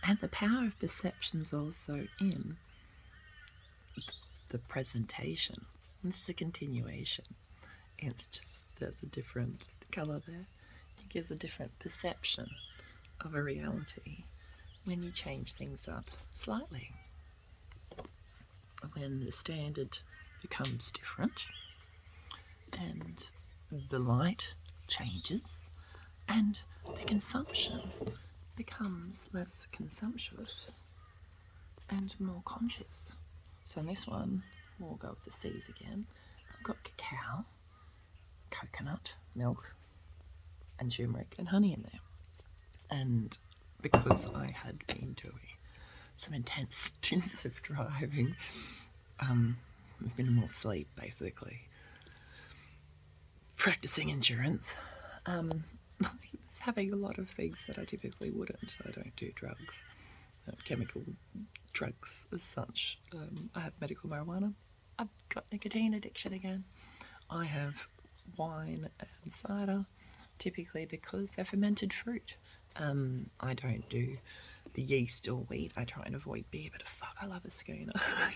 And the power of perception's also in the presentation. This is a continuation. It's just, there's a different colour there. It gives a different perception of a reality when you change things up slightly. When the standard becomes different and the light changes and the consumption becomes less consumptuous and more conscious. So in this one, we'll go with the C's again. I've got cacao, coconut, milk, and turmeric and honey in there. And because I had been doing some intense stints of driving, minimal sleep basically, practicing endurance, I was having a lot of things that I typically wouldn't. I don't do drugs, chemical drugs as such. I have medical marijuana. I've got nicotine addiction again. I have wine and cider, typically because they're fermented fruit. I don't do the yeast or wheat. I try and avoid beer, but fuck, I love a schooner.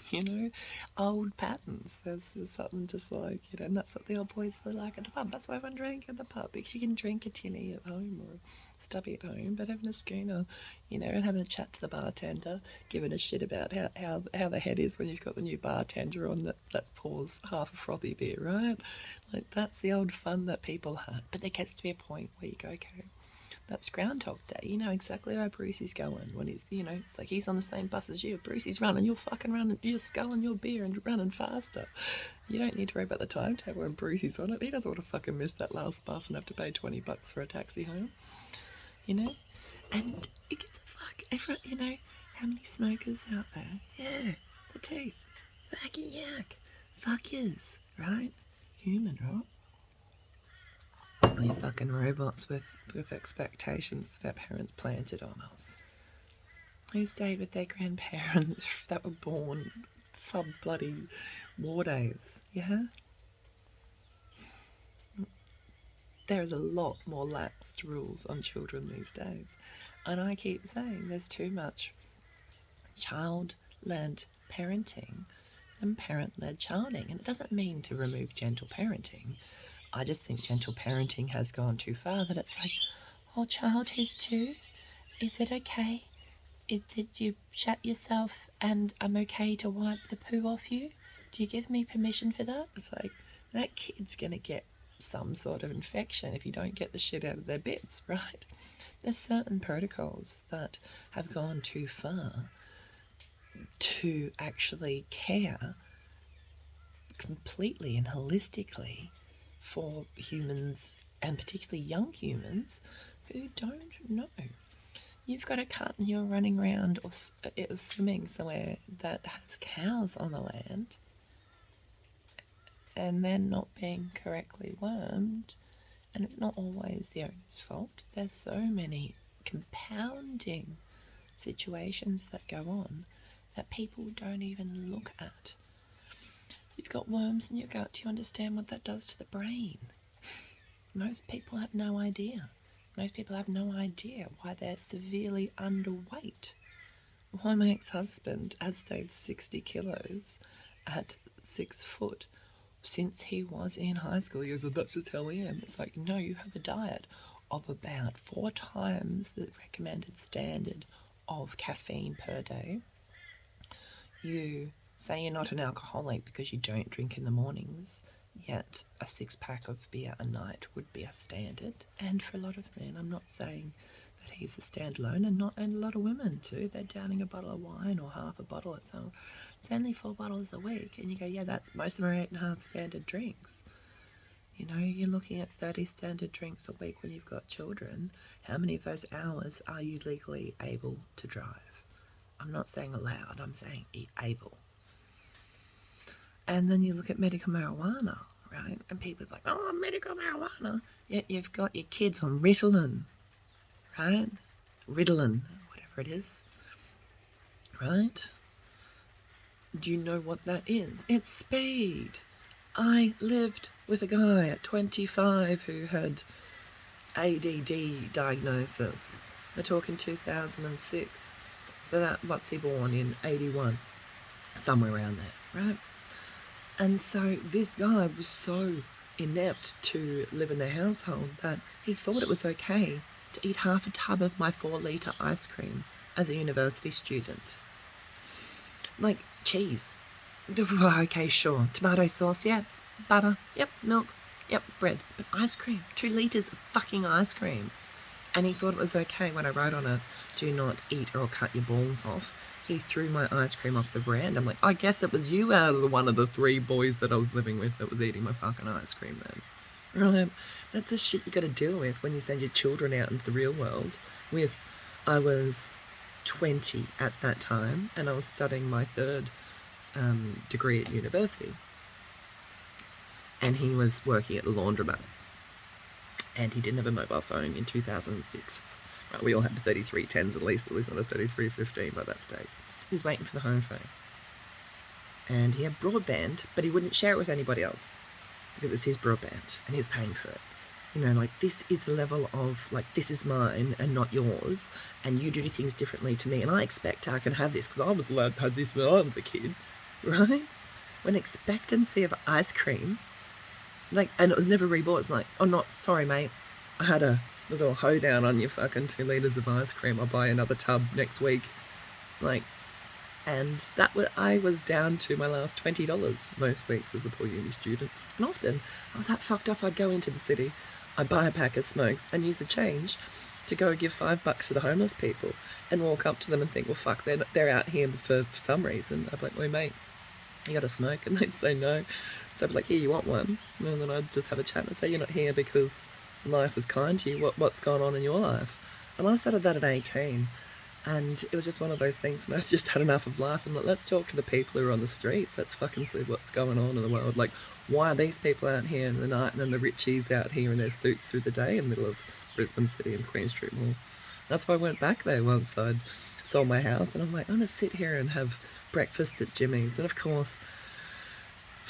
You know, old patterns. There's something just like, you know, and that's what the old boys were like at the pub. That's why everyone drank at the pub, because you can drink a tinny at home or a stubby at home, but having a schooner, you know, and having a chat to the bartender, giving a shit about how the head is when you've got the new bartender on that pours half a frothy beer, right? Like, that's the old fun that people had. But there gets to be a point where you go, okay, that's Groundhog Day. You know exactly where Brucey's going when he's, you know, it's like he's on the same bus as you. Brucey's running, you're fucking running, you're sculling your beer and running faster. You don't need to worry about the timetable when Brucey's on it. He doesn't want to fucking miss that last bus and have to pay $20 for a taxi home. You know? And it gives a fuck. Everyone, you know, how many smokers out there? Yeah, the teeth. Fucking yak. Fuckers, right? Human, right? You fucking robots with expectations that our parents planted on us. Who stayed with their grandparents that were born sub-bloody war days, yeah? There is a lot more laxed rules on children these days. And I keep saying there's too much child-led parenting and parent-led childing. And it doesn't mean to remove gentle parenting. I just think gentle parenting has gone too far, that it's like, oh, child who's 2, is it okay? Did you shat yourself and I'm okay to wipe the poo off you? Do you give me permission for that? It's like, that kid's going to get some sort of infection if you don't get the shit out of their bits, right? There's certain protocols that have gone too far to actually care completely and holistically for humans, and particularly young humans, who don't know. You've got a cut and you're running around or swimming somewhere that has cows on the land and they're not being correctly wormed, and it's not always the owner's fault. There's so many compounding situations that go on that people don't even look at. You've got worms in your gut. Do you understand what that does to the brain? Most people have no idea. Most people have no idea why they're severely underweight. Why my ex-husband has stayed 60 kilos at 6 foot since he was in high school. He goes, oh, that's just how I am. It's like, no, you have a diet of about 4 times the recommended standard of caffeine per day. You say you're not an alcoholic because you don't drink in the mornings, yet a 6-pack of beer a night would be a standard. And for a lot of men, I'm not saying that he's a standalone, and a lot of women too. They're downing a bottle of wine or half a bottle. It's only 4 bottles a week, and you go, yeah, that's most of them are 8.5 standard drinks. You know, you're looking at 30 standard drinks a week when you've got children. How many of those hours are you legally able to drive? I'm not saying allowed, I'm saying able. And then you look at medical marijuana, right? And people are like, oh, medical marijuana. Yet you've got your kids on Ritalin, right? Ritalin, whatever it is, right? Do you know what that is? It's speed. I lived with a guy at 25 who had ADD diagnosis. We're talking 2006. So that, what's he born in 81, somewhere around there, right? And so this guy was so inept to live in their household that he thought it was okay to eat half a tub of my 4-litre ice cream as a university student. Like, cheese. Okay, sure. Tomato sauce, yeah. Butter, yep. Milk, yep. Bread. But ice cream, 2 litres of fucking ice cream. And he thought it was okay when I wrote on it, do not eat or I'll cut your balls off. He threw my ice cream off the veranda. I'm like, I guess it was you out of the one of the 3 boys that I was living with that was eating my fucking ice cream then. Right? That's the shit you gotta deal with when you send your children out into the real world. I was 20 at that time, and I was studying my 3rd degree at university. And he was working at the laundromat. And he didn't have a mobile phone in 2006. Right, we all had 3310s at least not a 3315 by that stage. He was waiting for the home phone. And he had broadband, but he wouldn't share it with anybody else because it was his broadband and he was paying for it. You know, like, this is the level of, like, this is mine and not yours, and you do things differently to me, and I expect I can have this because I was allowed to have this when I was a kid, right? When expectancy of ice cream, like, and it was never rebought. It's like, oh, not sorry, mate. I had a little hoedown on your fucking 2 litres of ice cream. I'll buy another tub next week. Like, and I was down to my last $20 most weeks as a poor uni student. And often I was that fucked up. I'd go into the city, I'd buy a pack of smokes and use the change to go give $5 to the homeless people and walk up to them and think, well, fuck, they're out here for some reason. I'd be like, wait, mate, you got a smoke? And they'd say no. So I'd be like, here, you want one? And then I'd just have a chat and say, you're not here because life is kind to you. What's going on in your life? And I started that at 18. And it was just one of those things when I just had enough of life. I'm like, let's talk to the people who are on the streets. Let's fucking see what's going on in the world. Like, why are these people out here in the night and then the richies out here in their suits through the day in the middle of Brisbane City and Queen Street Mall? That's why I went back there once I'd sold my house. And I'm like, I'm going to sit here and have breakfast at Jimmy's. And of course,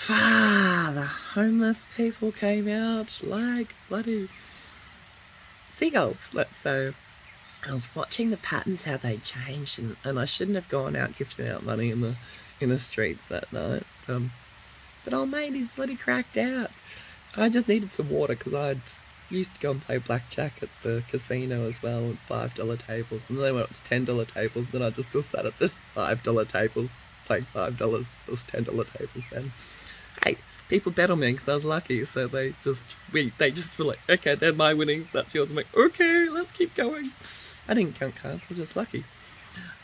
the homeless people came out like bloody seagulls, let's say. I was watching the patterns, how they changed, and I shouldn't have gone out gifting out money in the streets that night. But old mate, he's bloody cracked out. I just needed some water because I'd used to go and play blackjack at the casino as well, with $5 tables, and then when it was $10 tables, then I just still sat at the $5 tables playing $5. It was $10 tables then. Hey, people bet on me because I was lucky, so they just were like, okay, they're my winnings, that's yours. I'm like, okay, let's keep going. I didn't count cards, I was just lucky.